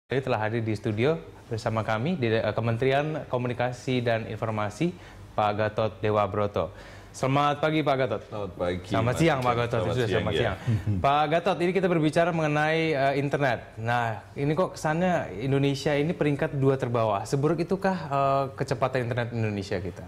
Jadi telah hadir di studio bersama kami di Kementerian Komunikasi dan Informasi, Pak Gatot Dewa Broto. Selamat pagi Pak Gatot. Selamat pagi. Selamat siang Pak Gatot. Selamat siang. Pak Gatot, ini kita berbicara mengenai internet. Nah, ini kok kesannya Indonesia ini peringkat 2 terbawah. Seburuk itukah kecepatan internet Indonesia kita?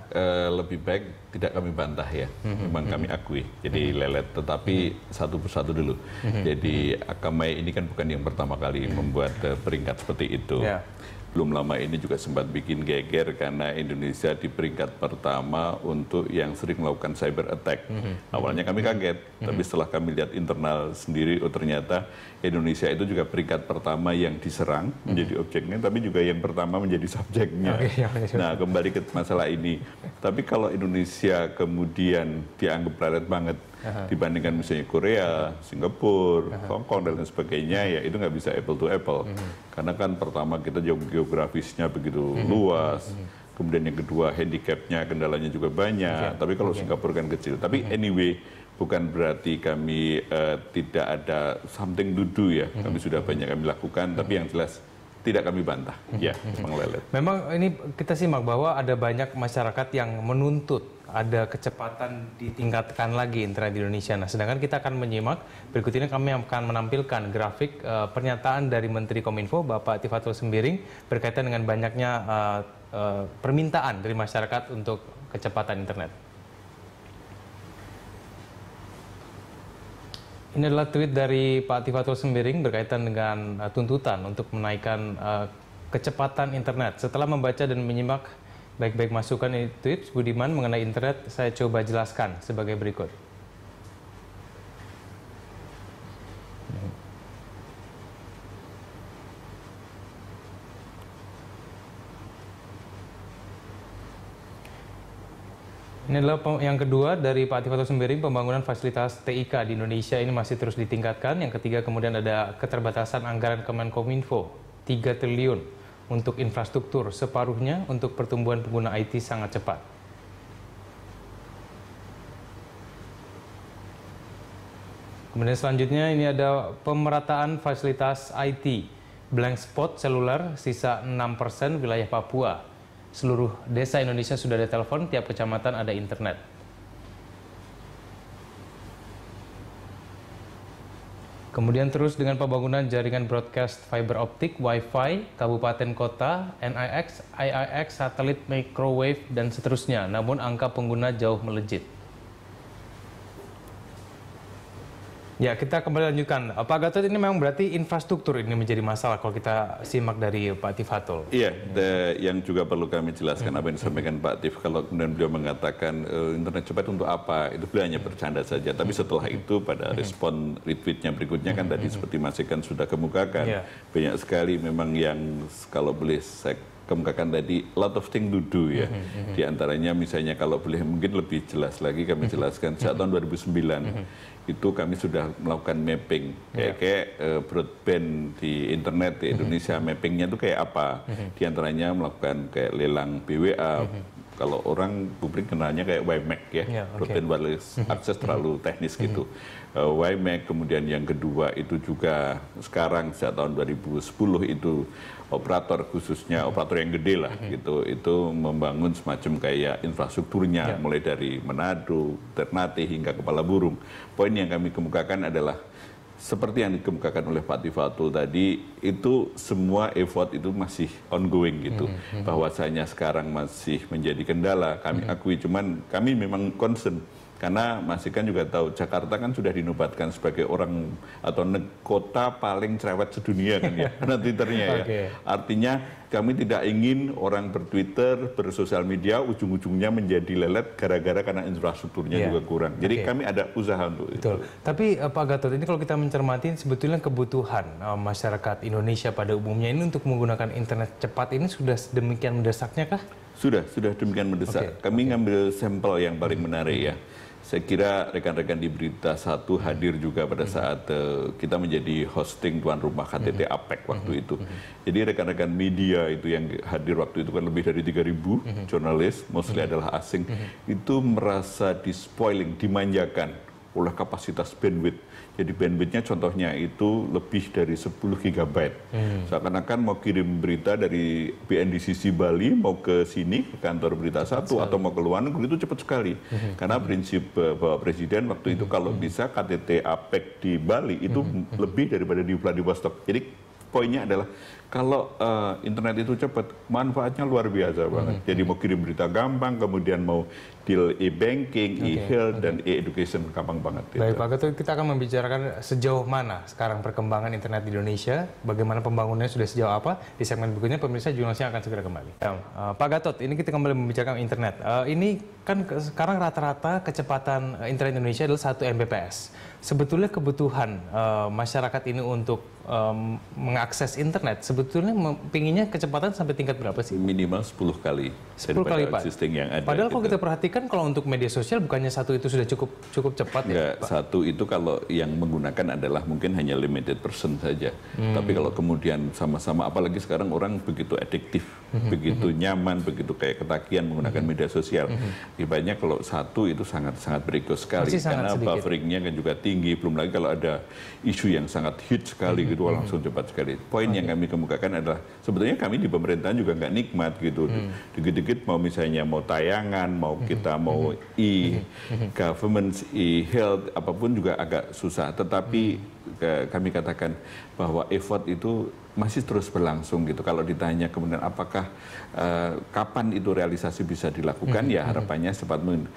Lebih baik tidak kami bantah ya. Memang kami akui. Jadi lelet, tetapi satu persatu dulu. Jadi Akamai ini kan bukan yang pertama kali membuat peringkat seperti itu. Ya. Belum lama ini juga sempat bikin geger karena Indonesia di peringkat pertama untuk yang sering melakukan cyber attack. Awalnya kami kaget, tapi setelah kami lihat internal sendiri, oh ternyata Indonesia itu juga peringkat pertama yang diserang menjadi objeknya, tapi juga yang pertama menjadi subjeknya. Nah, kembali ke masalah ini. Tapi kalau Indonesia kemudian dianggap lelet banget dibandingkan misalnya Korea, Singapura, Hong Kong dan lain sebagainya, ya itu nggak bisa apple to apple. Karena kan pertama kita geografisnya begitu luas, kemudian yang kedua handicapnya, kendalanya juga banyak. Tapi kalau Singapura kan kecil. Tapi anyway, bukan berarti kami tidak ada something to do ya. Kami sudah banyak kami lakukan, tapi yang jelas tidak kami bantah. Ya, memang lelet. Memang ini kita simak bahwa ada banyak masyarakat yang menuntut ada kecepatan ditingkatkan lagi internet di Indonesia. Nah, sedangkan kita akan menyimak berikut ini, kami akan menampilkan grafik pernyataan dari Menteri Kominfo Bapak Tifatul Sembiring berkaitan dengan banyaknya permintaan dari masyarakat untuk kecepatan internet. Ini adalah tweet dari Pak Tifatul Sembiring berkaitan dengan tuntutan untuk menaikkan kecepatan internet. Setelah membaca dan menyimak baik-baik masukan ini tips Budiman mengenai internet, saya coba jelaskan sebagai berikut. Ini adalah yang kedua dari Pak Tifatul Sembiring, pembangunan fasilitas TIK di Indonesia ini masih terus ditingkatkan. Yang ketiga kemudian ada keterbatasan anggaran Kemenkominfo 3 triliun untuk infrastruktur, separuhnya untuk pertumbuhan pengguna IT sangat cepat. Kemudian selanjutnya ini ada pemerataan fasilitas IT, blank spot seluler, sisa 6% wilayah Papua. Seluruh desa Indonesia sudah ada telepon, tiap kecamatan ada internet. Kemudian terus dengan pembangunan jaringan broadcast fiber optik, Wi-Fi, kabupaten kota, NIX, IIX, satelit microwave, dan seterusnya. Namun angka pengguna jauh melejit. Ya, kita kembali lanjutkan. Pak Gatot, ini memang berarti infrastruktur ini menjadi masalah kalau kita simak dari Pak Tifatul. Iya, yang juga perlu kami jelaskan apa yang disampaikan Pak Tif. Kalau kemudian beliau mengatakan internet cepat untuk apa, itu beliau hanya bercanda saja. Tapi setelah itu pada respon retweetnya berikutnya kan tadi seperti Mas Ikan sudah kemukakan, banyak sekali memang yang kalau boleh saya kemukakan tadi, lot of thing to do ya. Di antaranya misalnya kalau boleh mungkin lebih jelas lagi kami jelaskan, sejak tahun 2009 itu kami sudah melakukan mapping kayak broadband di internet di Indonesia. Mappingnya itu kayak apa? Di antaranya melakukan kayak lelang BWA. Kalau orang publik kenalnya kayak WiMAX ya, broadband wireless access, terlalu teknis gitu. WiMAX, kemudian yang kedua itu juga sekarang sejak tahun 2010 itu operator, khususnya operator yang gede lah gitu, itu membangun semacam kayak infrastrukturnya mulai dari Manado, Ternate hingga Kepala Burung. Poin yang kami kemukakan adalah seperti yang dikemukakan oleh Pak Tifatul tadi, itu semua effort itu masih ongoing gitu. Bahwasanya sekarang masih menjadi kendala, kami akui, cuman kami memang concern. Karena Mas Ikan juga tahu, Jakarta kan sudah dinobatkan sebagai orang atau kota paling cerewet sedunia kan ya, karena Twitternya ya. Artinya kami tidak ingin orang bertwitter, bersosial media, ujung-ujungnya menjadi lelet gara-gara karena infrastrukturnya juga kurang. Jadi kami ada usaha untuk itu. Tapi Pak Gatot, ini kalau kita mencermati sebetulnya kebutuhan masyarakat Indonesia pada umumnya ini untuk menggunakan internet cepat ini sudah demikian mendesaknya kah? Sudah demikian mendesak. Kami ngambil sampel yang paling menarik ya. Saya kira rekan-rekan di Berita Satu hadir juga pada saat kita menjadi hosting tuan rumah KTT APEC waktu itu. Jadi rekan-rekan media itu yang hadir waktu itu kan lebih dari 3.000 jurnalis, mostly adalah asing, itu merasa di-spoiling, dimanjakan oleh kapasitas bandwidth. Jadi bandwidthnya contohnya itu lebih dari 10 GB. Seakan-akan mau kirim berita dari BNDCC Bali mau ke sini, ke kantor berita satu, atau mau ke luar negeri itu cepat sekali. Karena prinsip Bapak Presiden waktu itu kalau bisa KTT APEC di Bali itu lebih daripada di Vladivostok. Jadi poinnya adalah kalau internet itu cepat, manfaatnya luar biasa banget. Jadi mau kirim berita gampang, kemudian mau deal e-banking, e-health, dan e-education gampang banget. Baik Pak Gatot, kita akan membicarakan sejauh mana sekarang perkembangan internet di Indonesia, bagaimana pembangunannya sudah sejauh apa. Di segmen berikutnya pemirsa jurnalisnya akan segera kembali. Pak Gatot, ini kita kembali membicarakan internet. Ini kan sekarang rata-rata kecepatan internet Indonesia adalah 1 Mbps. Sebetulnya kebutuhan masyarakat ini untuk mengakses internet sebetulnya pinginnya kecepatan sampai tingkat berapa sih? Minimal 10 kali. 10 kali Pak. Yang ada, padahal kalau gitu. kita perhatikan kalau untuk media sosial bukannya 1 itu sudah cukup cepat. Enggak, ya Pak? 1 itu kalau yang menggunakan adalah mungkin hanya limited person saja. Tapi kalau kemudian sama-sama, apalagi sekarang orang begitu adiktif, begitu nyaman, begitu kayak ketagihan menggunakan media sosial. Ibaratnya kalau 1 itu sangat berisiko sekali. Karena bufferingnya kan juga tinggi. Belum lagi kalau ada isu yang sangat hit sekali gitu langsung cepat sekali. Poin yang kami kemukakan adalah sebetulnya kami di pemerintahan juga nggak nikmat gitu. Dikit-dikit mau misalnya mau tayangan, mau kita mau e-government, e-health, apapun juga agak susah. Tetapi kami katakan bahwa effort itu masih terus berlangsung gitu. Kalau ditanya kemudian apakah kapan itu realisasi bisa dilakukan, ya harapannya cepat mungkin.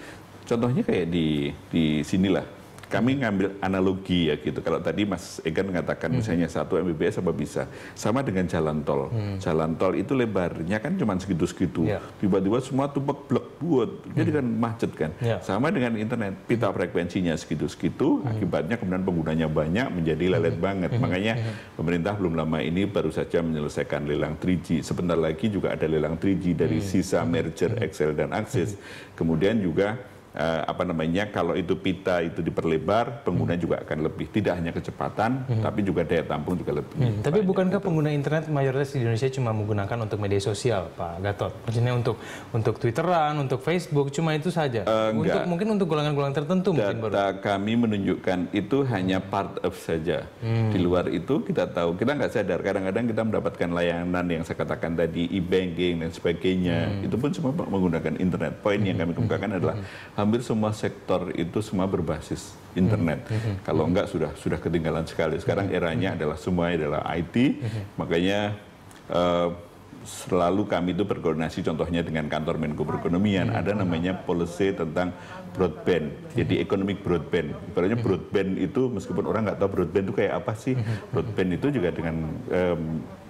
Contohnya kayak di sinilah. Kami ngambil analogi ya gitu. Kalau tadi Mas Egan mengatakan misalnya 1 Mbps apa bisa. Sama dengan jalan tol. Jalan tol itu lebarnya kan cuma segitu-segitu. Tiba-tiba semua tumpek blek buat. Jadi kan macet kan. Sama dengan internet. Pita frekuensinya segitu-segitu. Akibatnya kemudian penggunanya banyak menjadi lelet banget. Makanya pemerintah belum lama ini baru saja menyelesaikan lelang 3G. Sebentar lagi juga ada lelang 3G dari sisa merger Excel dan Axis. Kemudian juga kalau itu pita itu diperlebar, pengguna juga akan lebih, tidak hanya kecepatan, tapi juga daya tampung juga lebih. Tapi bukankah pengguna internet mayoritas di Indonesia cuma menggunakan untuk media sosial, Pak Gatot? Maksudnya untuk Twitteran, untuk Facebook, cuma itu saja? Mungkin untuk golongan-golongan tertentu mungkin baru? Data kami menunjukkan itu hanya part of saja. Di luar itu kita tahu, kita nggak sadar, kadang-kadang kita mendapatkan layanan yang saya katakan tadi, e-banking dan sebagainya, itu pun semua menggunakan internet. Poin yang kami kemukakan adalah hampir semua sektor itu semua berbasis internet. Kalau enggak sudah ketinggalan sekali. Sekarang eranya adalah semuanya adalah IT. Makanya selalu kami itu berkoordinasi contohnya dengan kantor Menko Perekonomian. Ada namanya policy tentang broadband. Jadi economic broadband. Ibaratnya broadband itu meskipun orang nggak tahu broadband itu kayak apa sih. Broadband itu juga dengan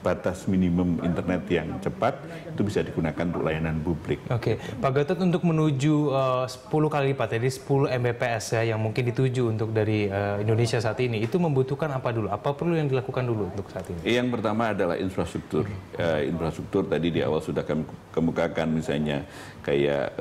batas minimum internet yang cepat itu bisa digunakan untuk layanan publik. Oke, Pak Gatot, untuk menuju 10 kali lipat, jadi 10 Mbps ya yang mungkin dituju untuk dari Indonesia saat ini, itu membutuhkan apa dulu? Apa perlu yang dilakukan dulu untuk saat ini? Yang pertama adalah infrastruktur. Infrastruktur tadi di awal sudah kami kemukakan, misalnya kayak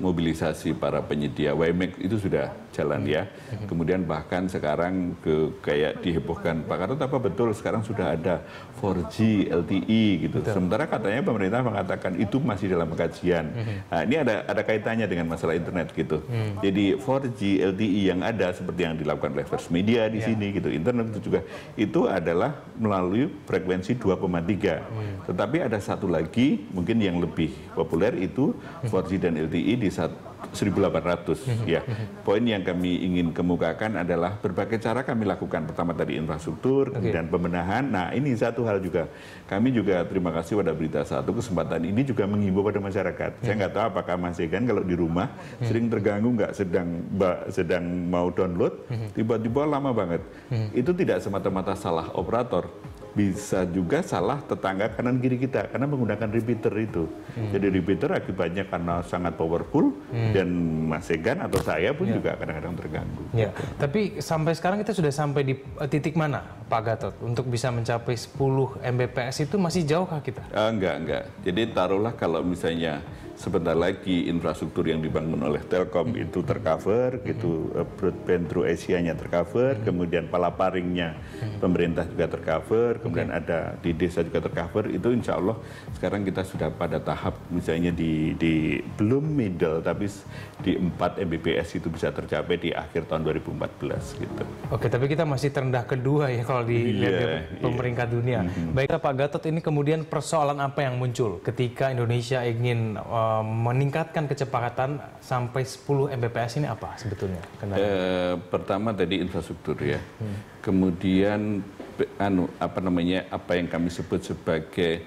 mobilisasi para penyedia WiMAX itu sudah jalan ya. Kemudian bahkan sekarang kayak dihebohkan, Pak Gatot apa betul sekarang sudah ada 4G LTE gitu. Betul. Sementara katanya pemerintah mengatakan itu masih dalam kajian. Nah, ini ada kaitannya dengan masalah internet gitu. Jadi 4G LTE yang ada seperti yang dilakukan oleh First Media di sini gitu. Internet itu juga itu adalah melalui frekuensi 2,3. Tetapi ada satu lagi mungkin yang lebih populer itu 4G dan LTE di 1800 ya. Poin yang kami ingin kemukakan adalah berbagai cara kami lakukan. Pertama tadi infrastruktur, kemudian pembenahan. Nah, ini satu hal juga. Kami juga terima kasih pada Berita Satu kesempatan ini juga menghimbau pada masyarakat. Saya nggak tahu apakah Mas Egan kalau di rumah sering terganggu nggak sedang mau download, tiba-tiba lama banget. Itu tidak semata-mata salah operator. Bisa juga salah tetangga kanan kiri kita karena menggunakan repeater itu. Jadi repeater akibatnya karena sangat powerful dan Mas Egan atau saya pun juga kadang-kadang terganggu. Ya, tapi sampai sekarang kita sudah sampai di titik mana, Pak Gatot, untuk bisa mencapai 10 Mbps itu masih jauhkah kita? Enggak. Jadi taruhlah kalau misalnya sebentar lagi infrastruktur yang dibangun oleh Telkom itu tercover, gitu, broadband through Asia-nya tercover, kemudian palaparingnya pemerintah juga tercover, kemudian ada di desa juga tercover. Itu insya Allah sekarang kita sudah pada tahap misalnya di belum middle tapi di 4 Mbps itu bisa tercapai di akhir tahun 2014 gitu. Oke, tapi kita masih terendah kedua ya kalau dilihat dari peringkat dunia. Baiklah Pak Gatot, ini kemudian persoalan apa yang muncul ketika Indonesia ingin meningkatkan kecepatan sampai 10 Mbps ini apa sebetulnya? Pertama tadi infrastruktur ya. Kemudian apa yang kami sebut sebagai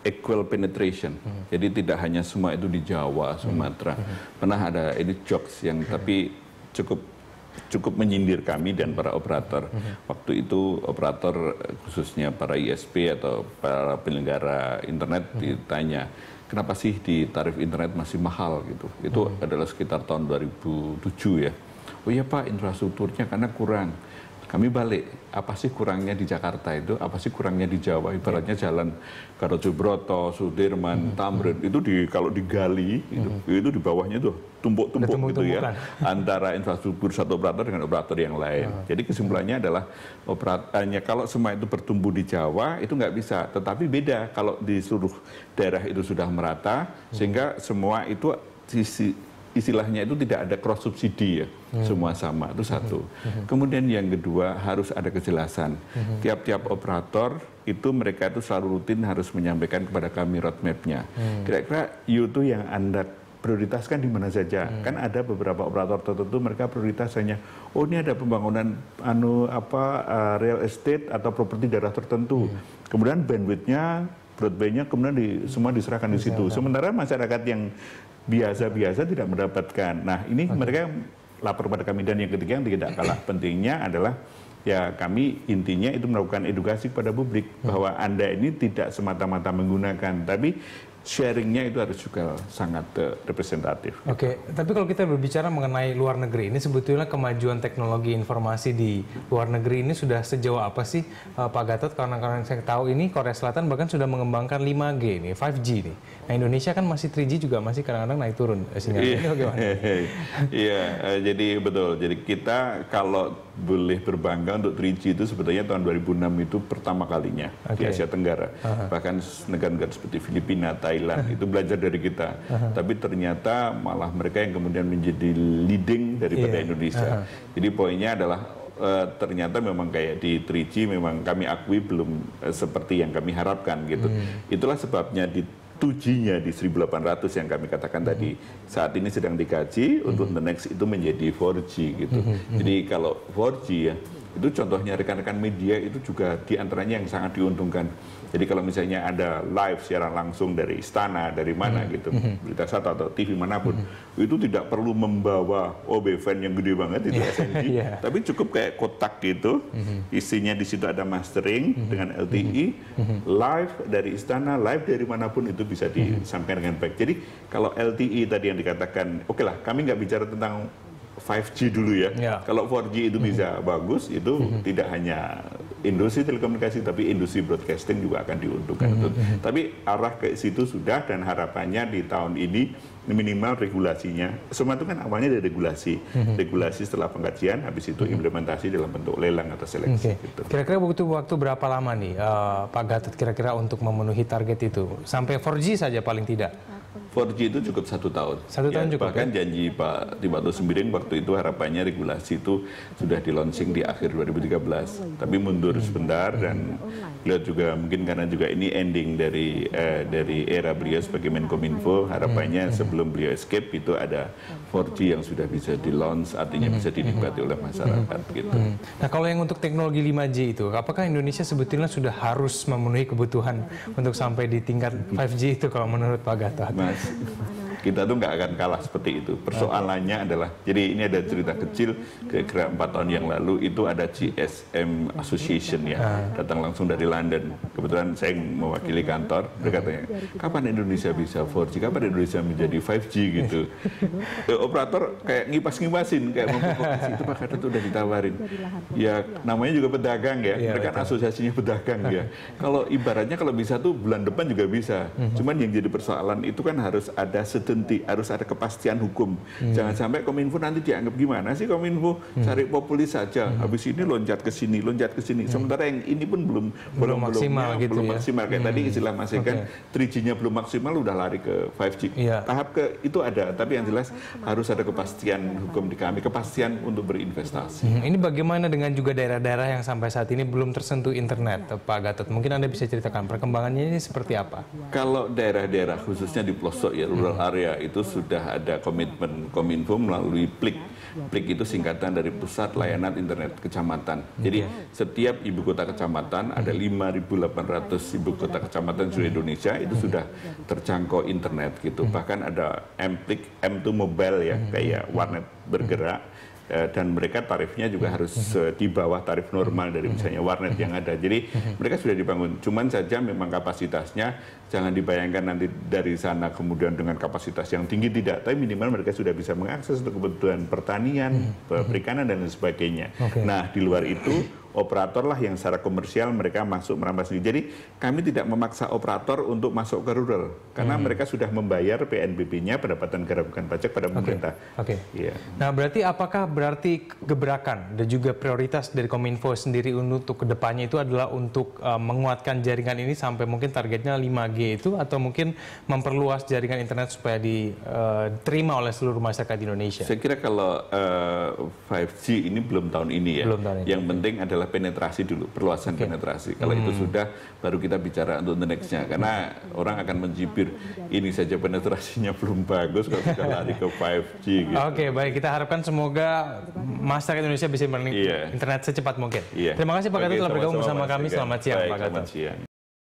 equal penetration. Jadi tidak hanya semua itu di Jawa, Sumatera. Pernah ada ini jokes yang tapi cukup menyindir kami dan para operator. Waktu itu operator khususnya para ISP atau para penyelenggara internet ditanya, kenapa sih di tarif internet masih mahal gitu. Itu adalah sekitar tahun 2007 ya. Oh iya Pak, infrastrukturnya karena kurang. Kami balik, apa sih kurangnya di Jakarta itu, apa sih kurangnya di Jawa, ibaratnya jalan Gatot-Subroto, Sudirman, Tamrin, itu kalau digali, itu di bawahnya tuh tumpuk-tumpuk gitu ya, antara infrastruktur satu operator dengan operator yang lain. Jadi kesimpulannya adalah kalau semua itu bertumbuh di Jawa, itu nggak bisa, tetapi beda kalau di seluruh daerah itu sudah merata, sehingga semua itu istilahnya itu tidak ada cross subsidi ya, semua sama, itu satu. Kemudian yang kedua harus ada kejelasan. Tiap-tiap operator itu mereka itu selalu rutin harus menyampaikan kepada kami roadmap-nya. Kira-kira itu yang Anda prioritaskan di mana saja. Kan ada beberapa operator tertentu mereka prioritas hanya, oh ini ada pembangunan real estate atau properti daerah tertentu. Kemudian bandwidth-nya, broadband-nya kemudian semua diserahkan di situ. Sementara masyarakat yang biasa-biasa tidak mendapatkan. Nah ini mereka lapor pada kami. Dan yang ketiga yang tidak kalah pentingnya adalah ya kami intinya itu melakukan edukasi kepada publik bahwa Anda ini tidak semata-mata menggunakan, tapi sharingnya itu harus juga sangat representatif. Oke, tapi kalau kita berbicara mengenai luar negeri, ini sebetulnya kemajuan teknologi informasi di luar negeri ini sudah sejauh apa sih Pak Gatot? Karena saya tahu ini Korea Selatan bahkan sudah mengembangkan 5G nih, 5G nih. Nah Indonesia kan masih 3G juga masih kadang-kadang naik turun sinyalnya. Ini bagaimana? Iya, jadi betul. Jadi kita kalau boleh berbangga untuk 3G itu sebetulnya tahun 2006 itu pertama kalinya di Asia Tenggara. Bahkan negara-negara seperti Filipina, Thailand itu belajar dari kita. Tapi ternyata malah mereka yang kemudian menjadi leading daripada Indonesia. Jadi poinnya adalah ternyata memang kayak di 3G memang kami akui belum seperti yang kami harapkan gitu. Itulah sebabnya di 2G-nya di 1800 yang kami katakan tadi saat ini sedang dikaji untuk the next itu menjadi 4G gitu. Jadi kalau 4G ya itu contohnya rekan-rekan media itu juga diantaranya yang sangat diuntungkan. Jadi kalau misalnya ada live secara langsung dari istana, dari mana gitu, berita satu atau TV manapun, itu tidak perlu membawa OB-fan yang gede banget itu SNG, tapi cukup kayak kotak gitu, isinya di situ ada mastering dengan LTE, live dari istana, live dari manapun itu bisa disampaikan dengan baik. Jadi kalau LTE tadi yang dikatakan, oke lah, kami nggak bicara tentang 5G dulu ya. Kalau 4G itu bisa bagus, itu tidak hanya industri telekomunikasi, tapi industri broadcasting juga akan diuntungkan. Tapi arah ke situ sudah, dan harapannya di tahun ini minimal regulasinya. Semua itu kan awalnya dari regulasi. Regulasi setelah pengkajian, habis itu implementasi dalam bentuk lelang atau seleksi. Gitu. Kira-kira butuh waktu berapa lama nih Pak Gatot kira-kira untuk memenuhi target itu? Sampai 4G saja paling tidak? 4G itu cukup 1 tahun. 1 tahun cukup. Bahkan janji Pak Timato Sembiring waktu itu harapannya regulasi itu sudah di launching di akhir 2013. Tapi mundur sebentar, dan beliau juga mungkin karena juga ini ending dari era beliau sebagai Menkominfo, harapannya sebelum beliau escape itu ada 4G yang sudah bisa di launch, artinya bisa dinikmati oleh masyarakat gitu. Nah kalau yang untuk teknologi 5G itu, apakah Indonesia sebetulnya sudah harus memenuhi kebutuhan untuk sampai di tingkat 5G itu kalau menurut Pak Gatot? Mas, kita tuh nggak akan kalah seperti itu. Persoalannya adalah, jadi ini ada cerita kecil, kira-kira 4 tahun yang lalu itu ada GSM Association ya, datang langsung dari London. Kebetulan saya mewakili kantor, mereka tanya, kapan Indonesia bisa 4G, kapan Indonesia menjadi 5G gitu. Operator kayak ngipas-ngipasin, kayak memprovokasi, itu Pak Gatot udah ditawarin. Ya namanya juga pedagang ya, mereka kan asosiasinya pedagang ya. Kalau ibaratnya kalau bisa tuh bulan depan juga bisa. Cuman yang jadi persoalan itu kan harus ada certainty, harus ada kepastian hukum. Jangan sampai Kominfo nanti dianggap gimana sih Kominfo cari populis saja, habis ini loncat ke sini. Sementara yang ini pun belum maksimal gitu belum ya. maksimal. Kayak tadi istilah Mas Egan, 3G-nya belum maksimal udah lari ke 5G. Tahap ke itu ada, tapi yang jelas harus ada kepastian hukum di kami, kepastian untuk berinvestasi. Ini bagaimana dengan juga daerah-daerah yang sampai saat ini belum tersentuh internet, Pak Gatot? Mungkin Anda bisa ceritakan perkembangannya ini seperti apa? Kalau daerah-daerah khususnya di pelosok ya rural area itu sudah ada komitmen Kominfo melalui PLIK. PLIK itu singkatan dari Pusat Layanan Internet Kecamatan. Jadi setiap ibu kota kecamatan ada 5.800 ibu kota kecamatan di seluruh Indonesia itu sudah terjangkau internet gitu. Bahkan ada M-PLIK, M itu mobile ya, kayak warnet bergerak. Dan mereka tarifnya juga harus di bawah tarif normal dari misalnya warnet yang ada. Jadi mereka sudah dibangun. Cuman saja memang kapasitasnya jangan dibayangkan nanti dari sana kemudian dengan kapasitas yang tinggi, tidak. Tapi minimal mereka sudah bisa mengakses untuk kebutuhan pertanian, perikanan dan lain sebagainya. Nah di luar itu operator lah yang secara komersial mereka masuk merampas sendiri. Jadi kami tidak memaksa operator untuk masuk ke rural karena mereka sudah membayar PNBP-nya, pendapatan negara bukan pajak, pada pemerintah. Yeah. Nah berarti apakah gebrakan dan juga prioritas dari Kominfo sendiri untuk kedepannya itu adalah untuk menguatkan jaringan ini sampai mungkin targetnya 5G itu, atau mungkin memperluas jaringan internet supaya diterima oleh seluruh masyarakat Indonesia? Saya kira kalau 5G ini belum tahun ini ya. Yang penting adalah penetrasi dulu, perluasan penetrasi. Kalau itu sudah, baru kita bicara untuk the next-nya. Karena orang akan mencibir, ini saja penetrasinya belum bagus, kalau sudah lari ke 5G. Gitu. Baik. Kita harapkan semoga masyarakat Indonesia bisa menikmati internet secepat mungkin. Terima kasih Pak Gatot telah bergabung bersama kami. Selamat siang Pak Gatot.